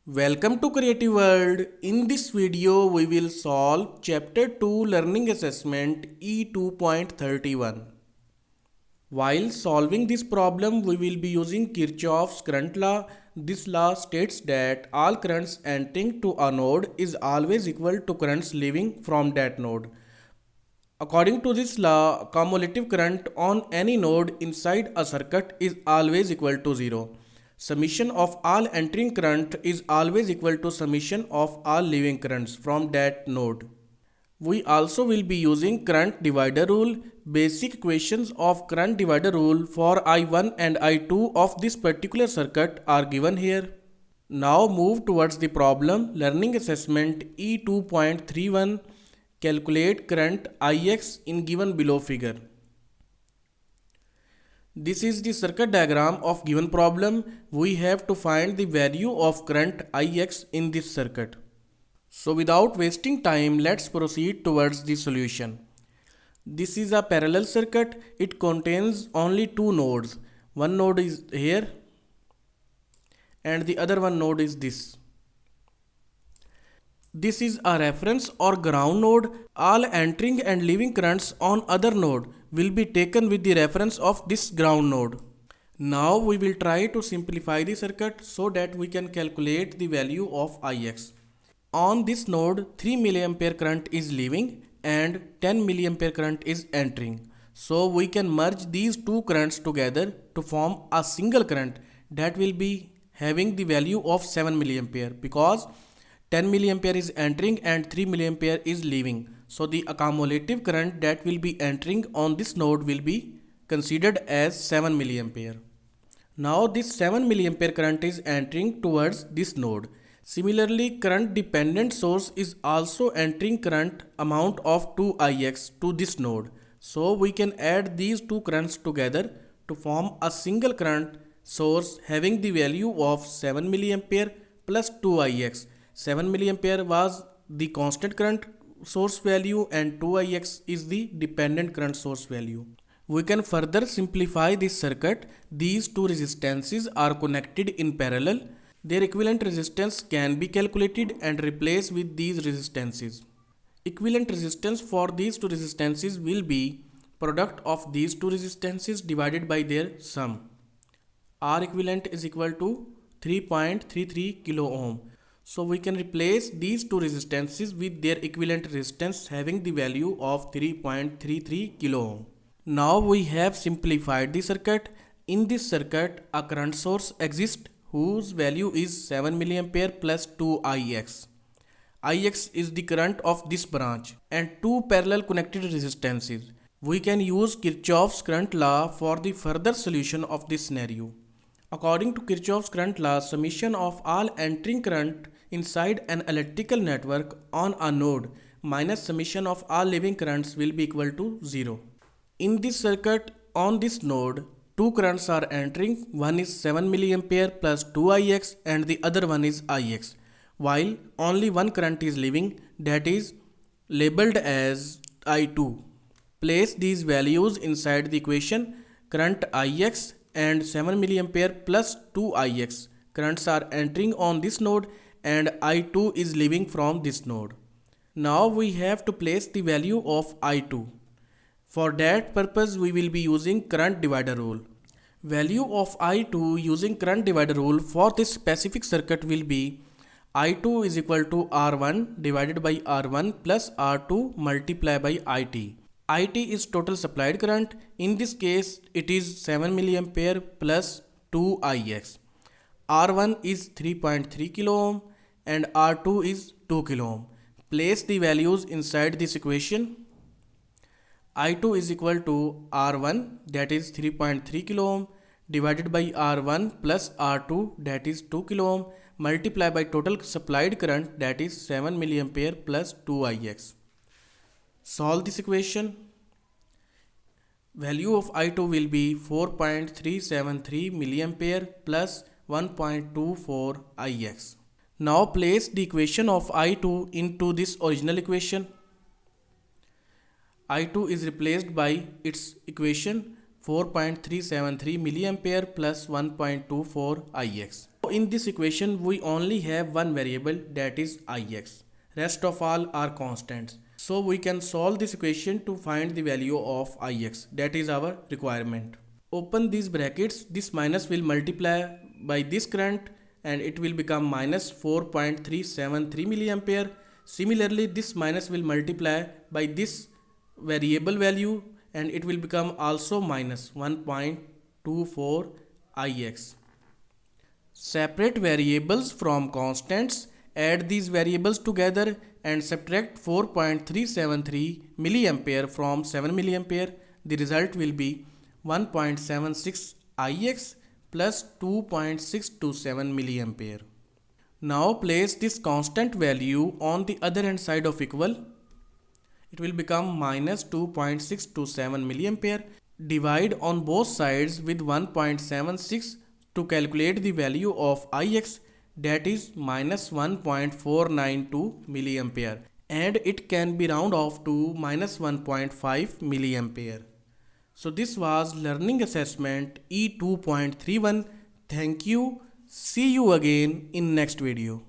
Welcome to Creative World. In this video, we will solve Chapter 2 Learning Assessment E2.31. While solving this problem, we will be using Kirchhoff's current law. This law states that all currents entering to a node is always equal to currents leaving from that node. According to this law, cumulative current on any node inside a circuit is always equal to 0. Summation of all entering current is always equal to summation of all leaving currents from that node. We also will be using current divider rule. Basic equations of current divider rule for I1 and I2 of this particular circuit are given here. Now move towards the problem. Learning assessment E2.31. Calculate current Ix in given below figure. This is the circuit diagram of given problem. We have to find the value of current Ix in this circuit. So without wasting time, let's proceed towards the solution. This is a parallel circuit. It contains only two nodes. One node is here and the other one node is this. This is a reference or ground node. All entering and leaving currents on other node will be taken with the reference of this ground node. Now we will try to simplify the circuit so that we can calculate the value of Ix. On this node 3 mA current is leaving and 10 mA current is entering. So we can merge these two currents together to form a single current that will be having the value of 7 mA because 10 mA is entering and 3 mA is leaving. So the accumulative current that will be entering on this node will be considered as 7 mA. Now this 7 mA current is entering towards this node. Similarly, current dependent source is also entering current amount of 2Ix to this node. So we can add these two currents together to form a single current source having the value of 7 mA plus 2Ix. 7 mA was the constant current source value and 2Ix is the dependent current source value. We can further simplify this circuit. These two resistances are connected in parallel. Their equivalent resistance can be calculated and replaced with these resistances. Equivalent resistance for these two resistances will be product of these two resistances divided by their sum. R equivalent is equal to 3.33 kilo ohm. So we can replace these two resistances with their equivalent resistance having the value of 3.33 kilo ohm. Now we have simplified the circuit. In this circuit, a current source exists whose value is 7 mA plus 2Ix. Ix is the current of this branch and two parallel connected resistances. We can use Kirchhoff's current law for the further solution of this scenario. According to Kirchhoff's current law, summation of all entering current inside an electrical network on a node minus summation of all leaving currents will be equal to 0. In this circuit, on this node, two currents are entering. One is 7 mA plus 2Ix and the other one is Ix. While only one current is leaving, that is labeled as I2. Place these values inside the equation. Current Ix and 7 mA plus 2Ix. Currents are entering on this node and I2 is leaving from this node. Now we have to place the value of I2. For that purpose, we will be using current divider rule. Value of I2 using current divider rule for this specific circuit will be I2 is equal to R1 divided by R1 plus R2 multiplied by IT. IT is total supplied current. In this case, it is 7 mA plus 2Ix. R1 is 3.3 kilo ohm and R2 is 2 kilo ohm. Place the values inside this equation. I2 is equal to R1 that is 3.3 kilo ohm divided by R1 plus R2 that is 2 kilo ohm multiplied by total supplied current that is 7 mA plus 2Ix. Solve this equation. Value of I2 will be 4.373 mA plus 1.24 Ix. Now place the equation of I2 into this original equation. I2 is replaced by its equation 4.373 mA plus 1.24 Ix. In this equation, we only have one variable, that is ix. Rest of all are constants. So we can solve this equation to find the value of ix. That is our requirement. Open these brackets. This minus will multiply by this current and it will become minus 4.373 milliampere. Similarly, this minus will multiply by this variable value and it will become also minus 1.24 ix. Separate variables from constants. Add these variables together and subtract 4.373 milliampere from 7 milliampere. The result will be 1.76 ix plus 2.627 milliampere. Now place this constant value on the other hand side of equal. It will become minus 2.627 milliampere. Divide on both sides with 1.76 to calculate the value of ix, that is minus 1.492 milliampere, and it can be round off to minus 1.5 milliampere. So this was learning assessment E2.31. Thank you. See you again in next video.